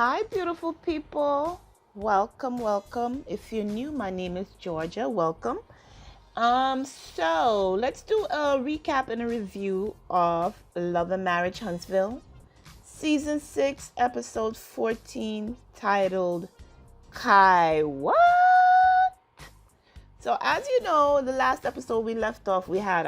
Hi, beautiful people. Welcome, welcome. If you're new, my name is Georgia. Welcome. So let's do a recap and a review of Love and Marriage Huntsville, Season 6, Episode 14, titled Kiwah. So as you know, the last episode we left off, we had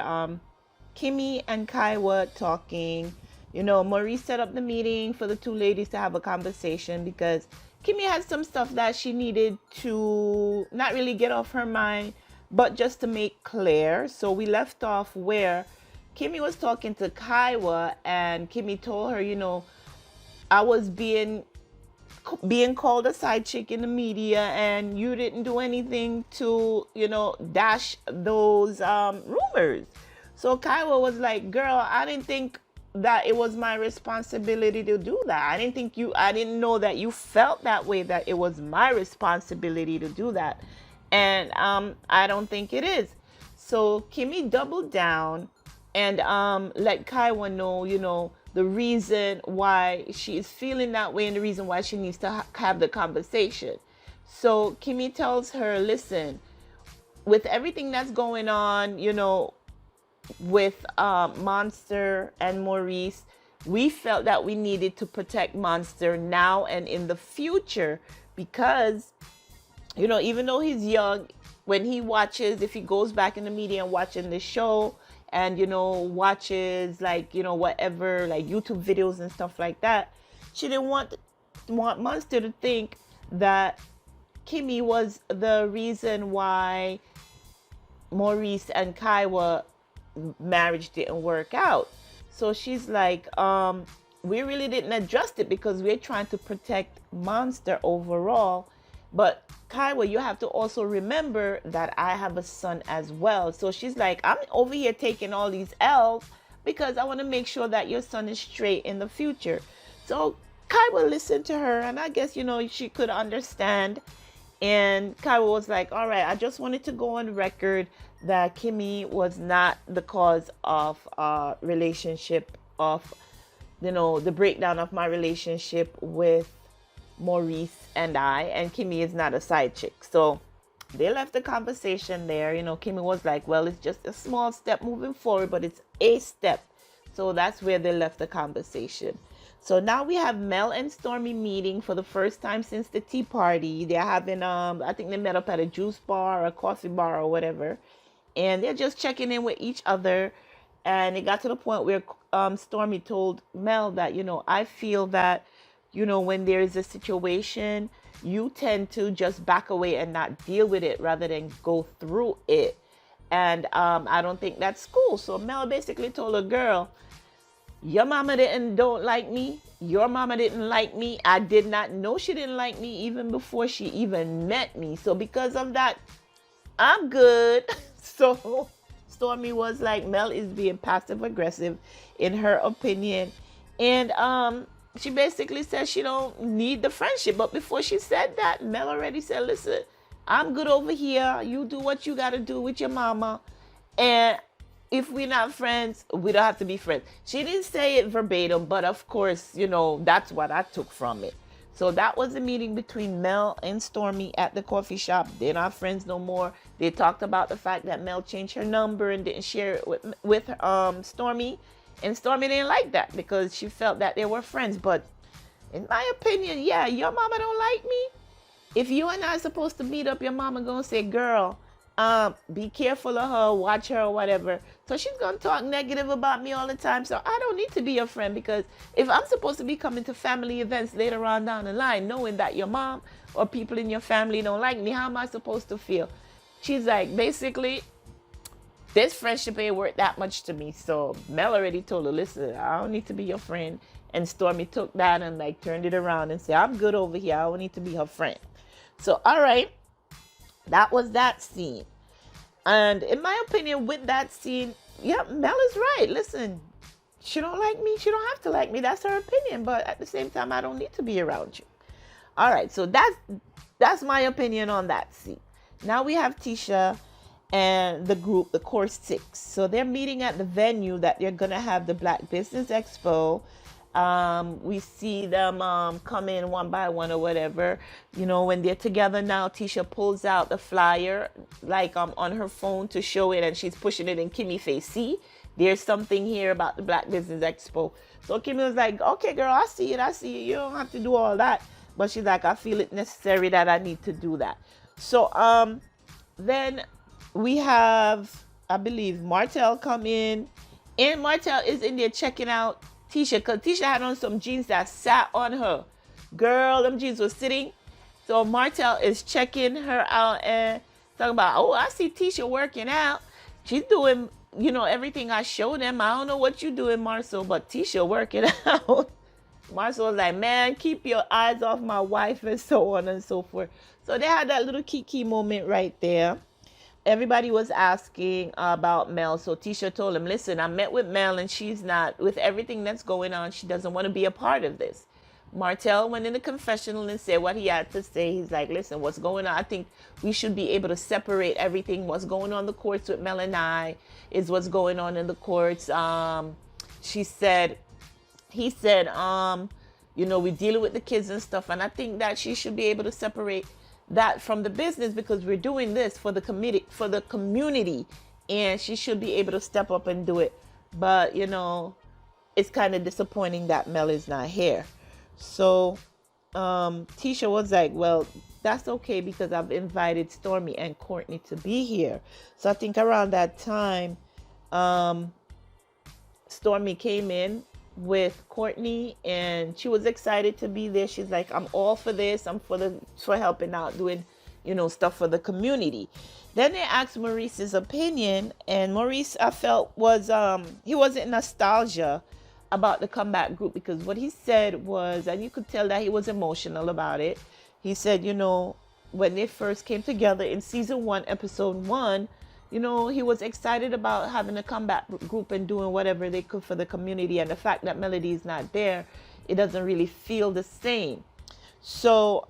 Kimmi and Kiwah talking. Maurice set up the meeting for the two ladies to have a conversation because Kimmi had some stuff that she needed to not really get off her mind, but just to make clear. So we left off where Kimmi was talking to Kiwah, and Kimmi told her, I was being called a side chick in the media, and you didn't do anything to, dash those rumors. So Kiwah was like, girl, I didn't think that it was my responsibility to do that. I didn't know that you felt that way, that it was my responsibility to do that. And I don't think it is. So Kimmi doubled down and let Kiwah know, the reason why she is feeling that way and the reason why she needs to have the conversation. So Kimmi tells her, listen, with everything that's going on, with Monster and Maurice, we felt that we needed to protect Monster now and in the future because, even though he's young, when he watches, if he goes back in the media and watching the show and, watches whatever, like YouTube videos and stuff like that, she didn't want Monster to think that Kimmi was the reason why Maurice and Kiwah marriage didn't work out. So she's like, we really didn't address it because we're trying to protect Monster overall. But Kiwah, you have to also remember that I have a son as well. So she's like, I'm over here taking all these L's because I want to make sure that your son is straight in the future. So Kiwah listened to her, and I guess, she could understand. And Kiwah was like, all right, I just wanted to go on record that Kimmi was not the cause of relationship of, the breakdown of my relationship with Maurice and I, and Kimmi is not a side chick. So they left the conversation there. Kimmi was like, well, it's just a small step moving forward, but it's a step. So that's where they left the conversation. So now we have Mel and Stormi meeting for the first time since the tea party. They're having, I think they met up at a juice bar or a coffee bar or whatever. And they're just checking in with each other. And it got to the point where Stormi told Mel that, I feel that, when there is a situation, you tend to just back away and not deal with it rather than go through it. And I don't think that's cool. So Mel basically told a girl, your mama don't like me. Your mama didn't like me. I did not know she didn't like me even before she even met me. So because of that, I'm good. So Stormi was like, Mel is being passive aggressive in her opinion. And she basically said she don't need the friendship. But before she said that, Mel already said, listen, I'm good over here. You do what you got to do with your mama. And if we're not friends, we don't have to be friends. She didn't say it verbatim, but of course, that's what I took from it. So that was the meeting between Mel and Stormi at the coffee shop. They're not friends no more. They talked about the fact that Mel changed her number and didn't share it with Stormi. And Stormi didn't like that because she felt that they were friends. But in my opinion, yeah, your mama don't like me. If you and I are supposed to meet up, your mama gonna say, girl, be careful of her, watch her or whatever. So she's gonna talk negative about me all the time. So I don't need to be your friend, because if I'm supposed to be coming to family events later on down the line knowing that your mom or people in your family don't like me, how am I supposed to feel? She's like, basically, this friendship ain't worth that much to me. So Mel already told her, listen, I don't need to be your friend. And Stormi took that and turned it around and said, I'm good over here. I don't need to be her friend. So, all right. That was that scene. And in my opinion, with that scene, yeah, Mel is right. Listen, she don't like me. She don't have to like me. That's her opinion. But at the same time, I don't need to be around you. All right. So that's my opinion on that scene. Now we have Tisha and the group, the Core 6. So they're meeting at the venue that they're going to have the Black Business Expo. We see them come in one by one or whatever. You know, when they're together now, Tisha pulls out the flyer like on her phone to show it, and she's pushing it in Kimmi's face. See, there's something here about the Black Business Expo. So Kimmi was like, okay, girl, I see it. I see it. You don't have to do all that. But she's like, I feel it necessary that I need to do that. So then we have, I believe, Martell come in, and Martell is in there checking out Tisha, because Tisha had on some jeans that sat on her. Girl, them jeans was sitting. So Martell is checking her out and talking about, oh, I see Tisha working out. She's doing, you know, everything I showed them. I don't know what you doing, Marcel, but Tisha working out. Marcel was like, man, keep your eyes off my wife, and so on and so forth. So they had that little kiki moment right there. Everybody was asking about Mel. So Tisha told him, listen, I met with Mel, and she's not, with everything that's going on, she doesn't want to be a part of this. Martell went in the confessional and said what he had to say. He's like, listen, what's going on? I think we should be able to separate everything. What's going on in the courts with Mel and I is what's going on in the courts. He said, you know, we're dealing with the kids and stuff. And I think that she should be able to separate that from the business, because we're doing this for the community, and she should be able to step up and do it. But, you know, it's kind of disappointing that Mel is not here. So Tisha was like, well, that's okay, because I've invited Stormi and Courtney to be here. So I think around that time, Stormi came in with Courtney, and she was excited to be there. She's like, I'm all for this. I'm for helping out, doing, you know, stuff for the community. Then they asked Maurice's opinion, and Maurice, I felt, was he wasn't nostalgia about the comeback group, because what he said was, and you could tell that he was emotional about it. He said, you know, when they first came together in season 1, episode 1, you know, he was excited about having a comeback group and doing whatever they could for the community. And the fact that Melody is not there, it doesn't really feel the same. So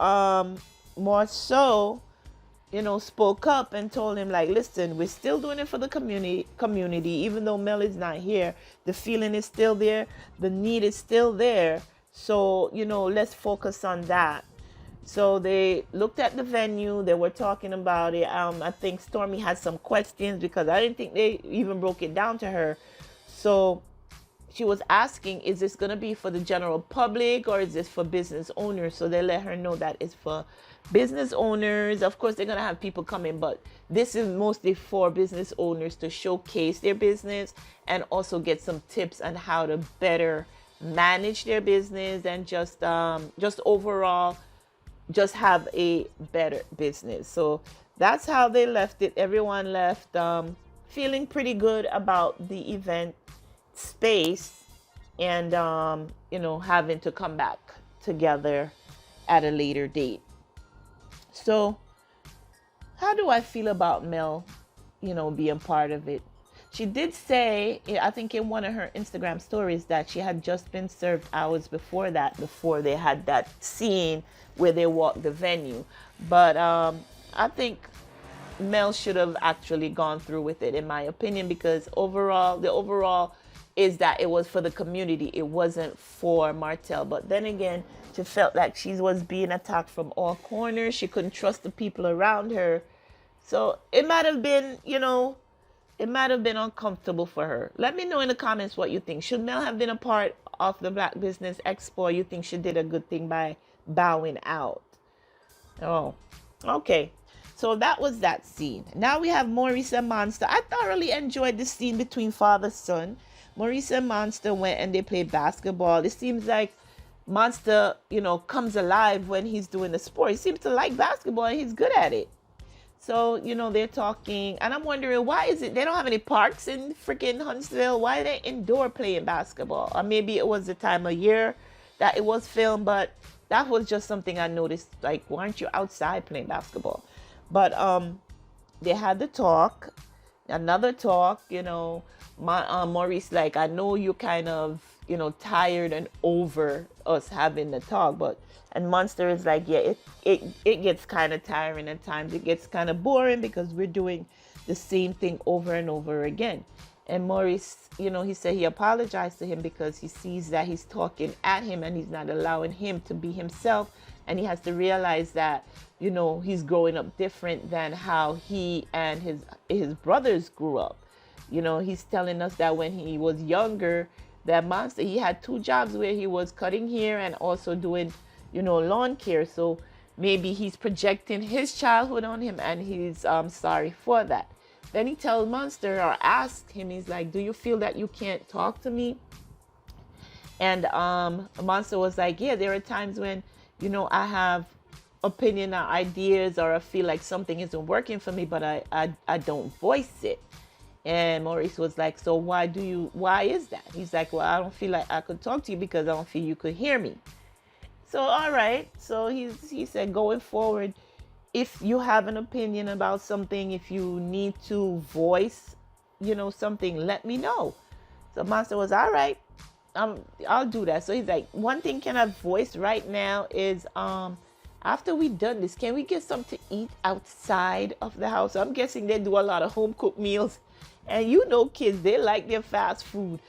more so, you know, spoke up and told him, like, listen, we're still doing it for the community, even though Mel is not here. The feeling is still there. The need is still there. So, you know, let's focus on that. So they looked at the venue. They were talking about it. I think Stormi had some questions, because I didn't think they even broke it down to her. So she was asking, is this going to be for the general public, or is this for business owners? So they let her know that it's for business owners. Of course, they're going to have people come in, but this is mostly for business owners to showcase their business and also get some tips on how to better manage their business, and just overall just have a better business. So that's how they left it. Everyone left feeling pretty good about the event space, and you know, having to come back together at a later date. So how do I feel about Mel, you know, being part of it? She did say, I think in one of her Instagram stories, that she had just been served hours before they had that scene where they walked the venue. But I think Mel should have actually gone through with it, in my opinion, because the overall is that it was for the community. It wasn't for Martell. But then again, she felt like she was being attacked from all corners. She couldn't trust the people around her. So it might have been, you know, it might have been uncomfortable for her. Let me know in the comments what you think. Should Mel have been a part of the Black Business Expo, or you think she did a good thing by bowing out? Oh, okay. So that was that scene. Now we have Maurice and Monster. I thoroughly enjoyed the scene between father-son. Maurice and Monster went and they played basketball. It seems like Monster, you know, comes alive when he's doing the sport. He seems to like basketball, and he's good at it. So, you know, they're talking, and I'm wondering, why is it they don't have any parks in freaking Huntsville? Why are they indoor playing basketball? Or maybe it was the time of year that it was filmed, but that was just something I noticed. Like, why aren't you outside playing basketball? But they had the talk, another talk, you know. Maurice, like, I know you're kind of, you know, tired and over us having the talk, but, and Monster is like, yeah, it gets kind of tiring at times. It gets kind of boring, because we're doing the same thing over and over again. And Maurice, he said he apologized to him because he sees that he's talking at him and he's not allowing him to be himself. And he has to realize that, he's growing up different than how he and his brothers grew up. He's telling us that when he was younger, that monster, he had two jobs where he was cutting hair and also doing, lawn care. So maybe he's projecting his childhood on him and he's sorry for that. Then he tells Monster or asks him, he's like, do you feel that you can't talk to me? And Monster was like, yeah, there are times when, I have opinion or ideas or I feel like something isn't working for me, but I don't voice it. And Maurice was like, so why is that? He's like, well, I don't feel like I could talk to you because I don't feel you could hear me. So, all right. So he said, going forward, if you have an opinion about something, if you need to voice, something, let me know. So Monster was, all right, I'll do that. So he's like, one thing can I voice right now is, after we done this, can we get something to eat outside of the house? So I'm guessing they do a lot of home cooked meals. And kids, they like their fast food.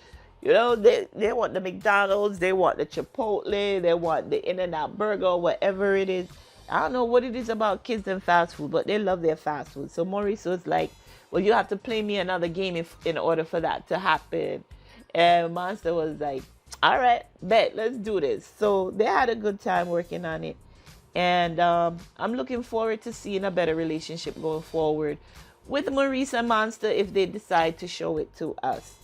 They want the McDonald's, they want the Chipotle, they want the In-N-Out burger, whatever it is. I don't know what it is about kids and fast food, but they love their fast food. So Maurice was like, well, you have to play me another game in order for that to happen. And Monster was like, all right, bet, let's do this. So they had a good time working on it. And I'm looking forward to seeing a better relationship going forward with Maurice and Monster if they decide to show it to us.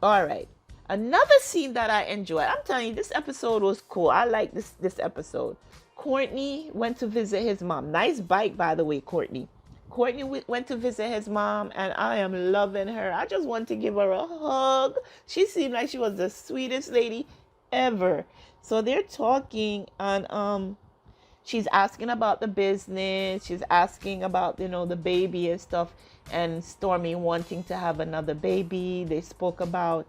All right. Another scene that I enjoyed. I'm telling you, this episode was cool. I like this episode. Courtney went to visit his mom. Nice bike, by the way, Courtney. Courtney went to visit his mom, and I am loving her. I just want to give her a hug. She seemed like she was the sweetest lady ever. So they're talking, and she's asking about the business. She's asking about, the baby and stuff, and Stormi wanting to have another baby. They spoke about,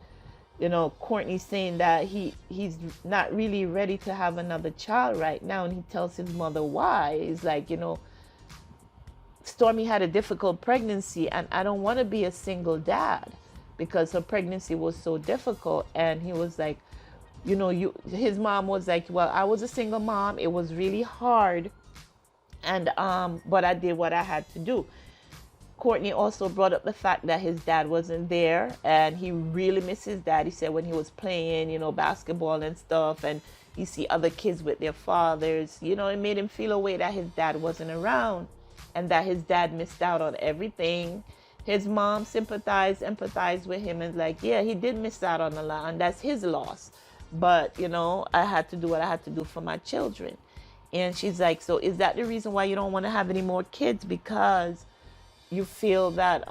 Courtney saying that he's not really ready to have another child right now. And he tells his mother why. He's like, Stormi had a difficult pregnancy and I don't want to be a single dad because her pregnancy was so difficult. And he was like, his mom was like, well, I was a single mom. It was really hard. And, but I did what I had to do. Courtney also brought up the fact that his dad wasn't there and he really missed his dad. He said when he was playing, basketball and stuff, and you see other kids with their fathers, it made him feel a way that his dad wasn't around and that his dad missed out on everything. His mom empathized with him and like, yeah, he did miss out on a lot and that's his loss. But, I had to do what I had to do for my children. And she's like, so is that the reason why you don't want to have any more kids? Because you feel that,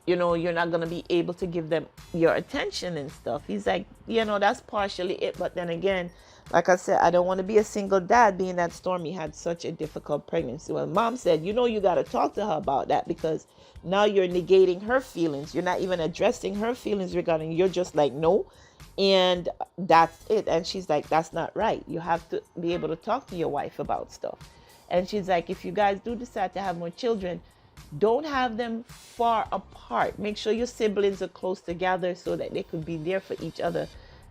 you're not going to be able to give them your attention and stuff. He's like, that's partially it. But then again, like I said, I don't want to be a single dad being that Stormi had such a difficult pregnancy. Well, mom said, you got to talk to her about that because now you're negating her feelings. You're not even addressing her feelings regarding, you're just like, no. And that's it. And she's like, that's not right. You have to be able to talk to your wife about stuff. And she's like, if you guys do decide to have more children, don't have them far apart. Make sure your siblings are close together so that they could be there for each other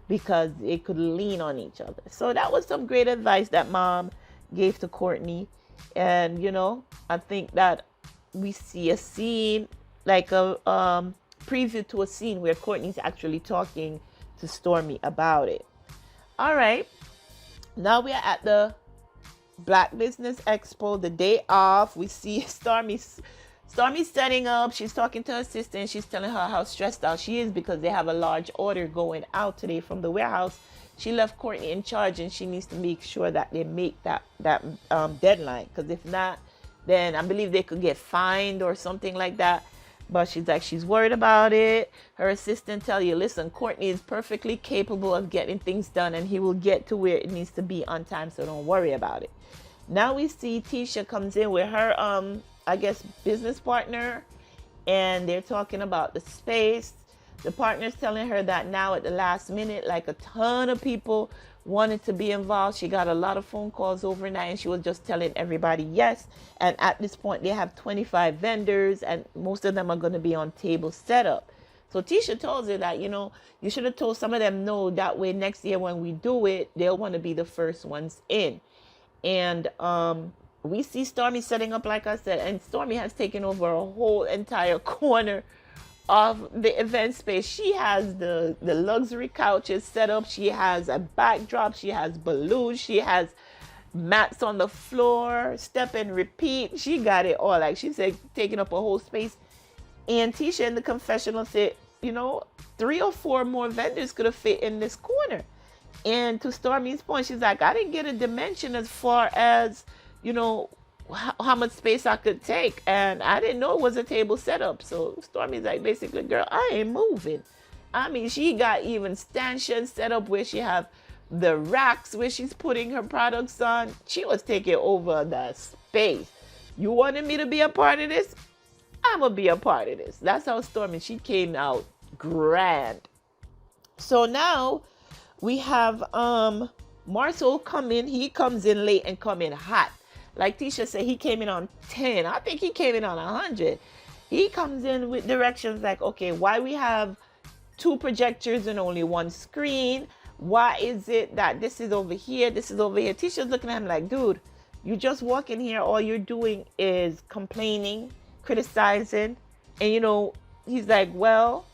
because they could lean on each other. So that was some great advice that mom gave to Courtney. And, I think that we see a scene, like a preview to a scene where Courtney's actually talking to Stormi about it. All right. Now we are at the Black Business Expo, the day off. We see Stormi setting up. She's talking to her sister and she's telling her how stressed out she is because they have a large order going out today from the warehouse. She left Courtney in charge and she needs to make sure that they make that deadline, because if not, then I believe they could get fined or something like that. But she's like, she's worried about it. Her assistant tell you, listen, Courtney is perfectly capable of getting things done and he will get to where it needs to be on time, so don't worry about it. Now we see Tisha comes in with her, I guess, business partner, and they're talking about the space. The partner's telling her that now at the last minute, like a ton of people wanted to be involved. She got a lot of phone calls overnight, and she was just telling everybody yes. And at this point, they have 25 vendors, and most of them are going to be on table setup. So Tisha tells her that, you should have told some of them no. That way next year when we do it, they'll want to be the first ones in. And we see Stormi setting up, like I said, and Stormi has taken over a whole entire corner of the event space. She has the luxury couches set up. She has a backdrop. She has balloons. She has mats on the floor, step and repeat. She got it all. Like she said, taking up a whole space. And Tisha in the confessional said, 3 or 4 more vendors could have fit in this corner. And to Stormi's point, she's like, I didn't get a dimension as far as, how much space I could take. And I didn't know it was a table setup. So Stormi's like, basically, girl, I ain't moving. I mean, she got even stanchions set up where she have the racks where she's putting her products on. She was taking over the space. You wanted me to be a part of this? I'm going to be a part of this. That's how Stormi, she came out grand. So now we have Marcel come in. He comes in late and come in hot. Like Tisha said, he came in on 10. I think he came in on 100. He comes in with directions like, okay, why we have 2 projectors and only 1 screen? Why is it that this is over here, this is over here? Tisha's looking at him like, dude, you just walk in here, all you're doing is complaining, criticizing. And, he's like, well,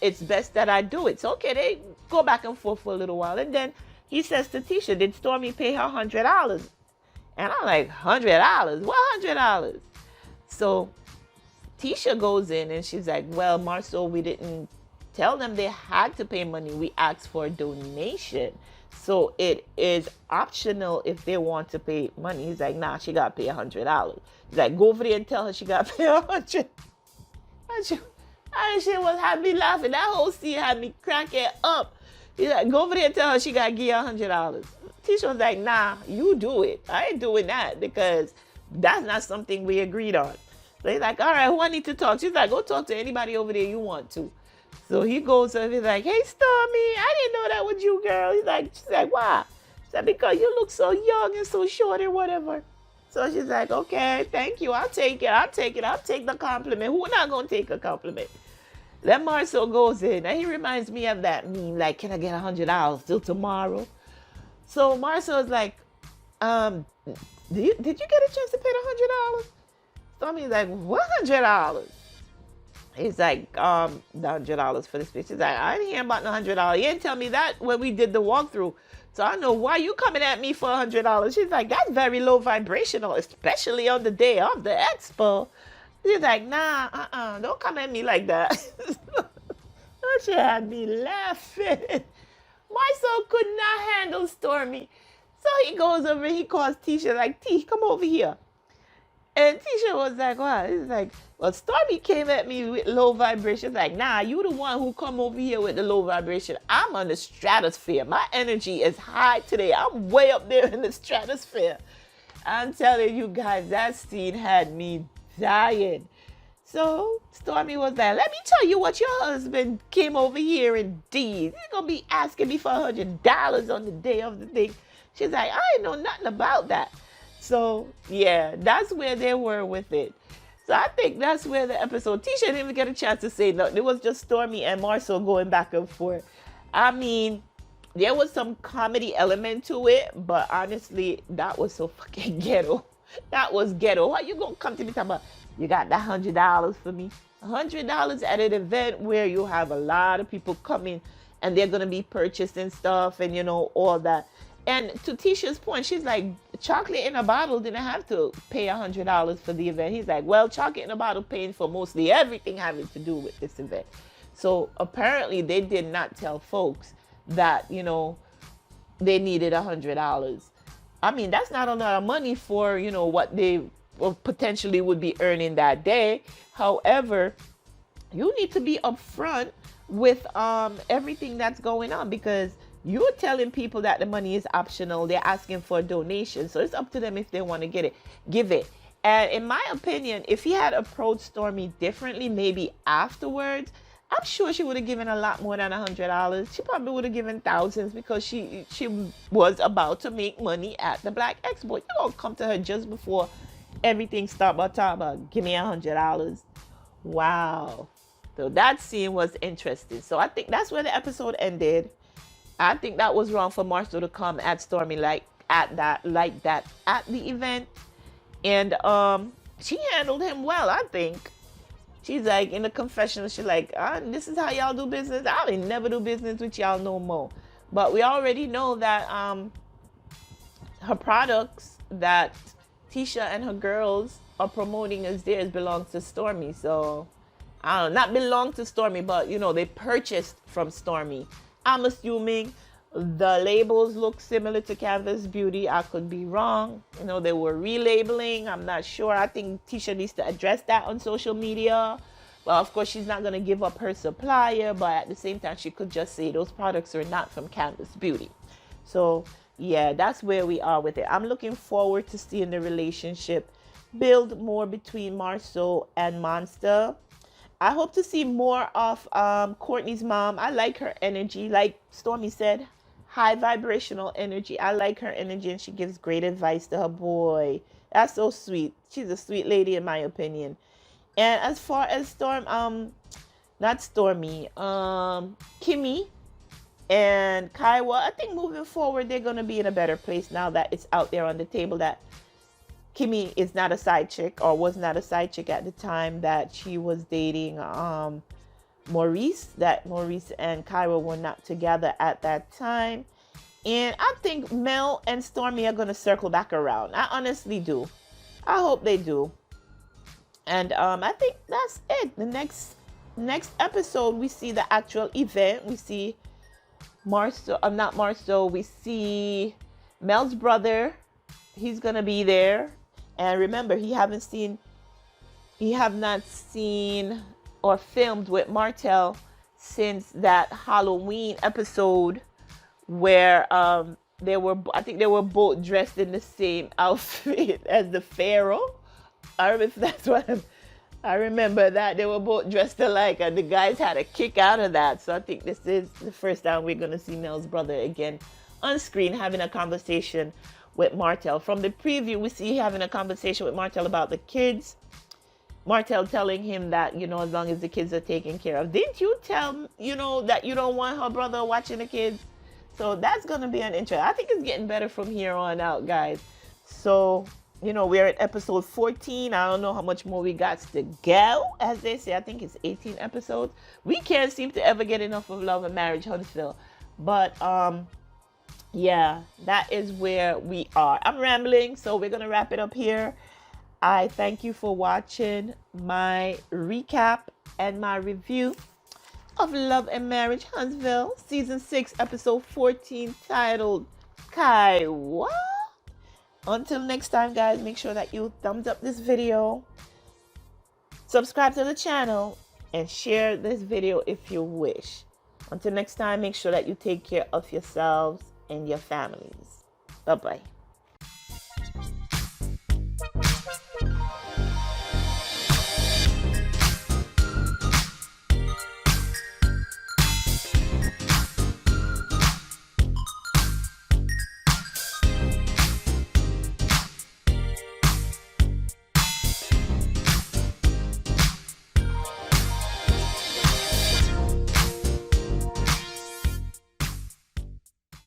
it's best that I do it. So, okay, they go back and forth for a little while. And then he says to Tisha, did Stormi pay her $100? And I'm like, $100? What $100? So Tisha goes in and she's like, well, Marcel, we didn't tell them they had to pay money. We asked for a donation. So it is optional if they want to pay money. He's like, nah, she got to pay $100. He's like, go over there and tell her she got to pay $100. And she was had me laughing. That whole scene had me cracking up. He's like, go over there and tell her she got to give her $100. Tisha was like, nah, you do it. I ain't doing that because that's not something we agreed on. So he's like, all right, who I need to talk to? She's like, go talk to anybody over there you want to. So he goes over, he's like, hey, Stormi, I didn't know that was you, girl. She's like, why? She said, because you look so young and so short or whatever. So she's like, okay, thank you. I'll take it. I'll take the compliment. Who not going to take a compliment? Then Marcel goes in, and he reminds me of that meme, like, can I get $100 till tomorrow? So Marcel is like, did you get a chance to pay the $100? Stormi's like, what $100? He's like, the $100 for this bitch. He's like, I didn't hear about the $100. You didn't tell me that when we did the walkthrough. So I know why you coming at me for $100. She's like, that's very low vibrational, especially on the day of the expo. She's like, nah, don't come at me like that. She had me laughing. Marcel could not handle Stormi. So he goes over and he calls Tisha like, T, come over here. And Tisha was like, what? He's like, well, Stormi came at me with low vibration. Like, nah, you the one who come over here with the low vibration. I'm on the stratosphere. My energy is high today. I'm way up there in the stratosphere. I'm telling you guys, that scene had me dying. So Stormi was like, let me tell you what your husband came over here and did. He's going to be asking me for $100 on the day of the thing. She's like, I ain't know nothing about that. So, yeah, that's where they were with it. So I think that's where the episode, Tisha didn't even get a chance to say nothing. It was just Stormi and Marcel going back and forth. I mean, there was some comedy element to it, but honestly, that was so fucking ghetto. That was ghetto. Why you going to come to me talking about, you got that $100 for me? $100 at an event where you have a lot of people coming and they're going to be purchasing stuff and, all that. And to Tisha's point, she's like, chocolate in a bottle didn't have to pay $100 for the event. He's like, well, chocolate in a bottle paying for mostly everything having to do with this event. So apparently they did not tell folks that, they needed $100. I mean, that's not a lot of money for, what they potentially would be earning that day. However, you need to be upfront with everything that's going on, because you're telling people that the money is optional. They're asking for a donation. So it's up to them if they want to give it. And in my opinion, if he had approached Stormi differently, maybe afterwards, I'm sure she would have given a lot more than $100. She probably would have given thousands because she was about to make money at the Black Expo. You don't come to her just before everything stopped by talking about give me $100. Wow. So that scene was interesting. So I think that's where the episode ended. I think that was wrong for Marshall to come at Stormi like that at the event. And she handled him well, I think. She's like, in the confessional, she's like, this is how y'all do business. I will never do business with y'all no more. But we already know that her products that Tisha and her girls are promoting as theirs belongs to Stormi. So, I don't know, not belong to Stormi, but, you know, they purchased from Stormi. I'm assuming the labels look similar to Canvas Beauty. I could be wrong. You know, they were relabeling. I'm not sure. I think Tisha needs to address that on social media. Well, of course, she's not going to give up her supplier, but at the same time, she could just say those products are not from Canvas Beauty. So, yeah, that's where we are with it. I'm looking forward to seeing the relationship build more between Marceau and Monster. I hope to see more of Courtney's mom. I like her energy. Like Stormi said, high vibrational energy. I like her energy, and she gives great advice to her boy. That's so sweet. She's a sweet lady in my opinion. And as far as not Stormi, Kimmi and Kiwah, I think moving forward they're gonna be in a better place now that it's out there on the table that Kimmi is not a side chick, or was not a side chick at the time that she was dating Maurice, that Maurice and Kiwah were not together at that time. And I think Mel and Stormi are going to circle back around. I honestly do. I hope they do. And I think that's it. The next episode, we see the actual event. We see not Marceau. We see Mel's brother. He's going to be there. And remember, he have not seen or filmed with Martell since that Halloween episode where I think they were both dressed in the same outfit as the Pharaoh. I remember that they were both dressed alike, and the guys had a kick out of that. So I think this is the first time we're gonna see Mel's brother again on screen having a conversation with Martell. From the preview, we see having a conversation with Martell about the kids. Martell telling him that, you know, as long as the kids are taken care of. Didn't you tell, you know, that you don't want her brother watching the kids? So that's going to be an interest. I think it's getting better from here on out, guys. So, you know, we're at episode 14. I don't know how much more we got to go, as they say. I think it's 18 episodes. We can't seem to ever get enough of Love and Marriage Huntsville. But, yeah, that is where we are. I'm rambling, so we're going to wrap it up here. I thank you for watching my recap and my review of Love and Marriage Huntsville, Season 6, Episode 14, titled Kiwah. Until next time, guys, make sure that you thumbs up this video, subscribe to the channel, and share this video if you wish. Until next time, make sure that you take care of yourselves and your families. Bye-bye.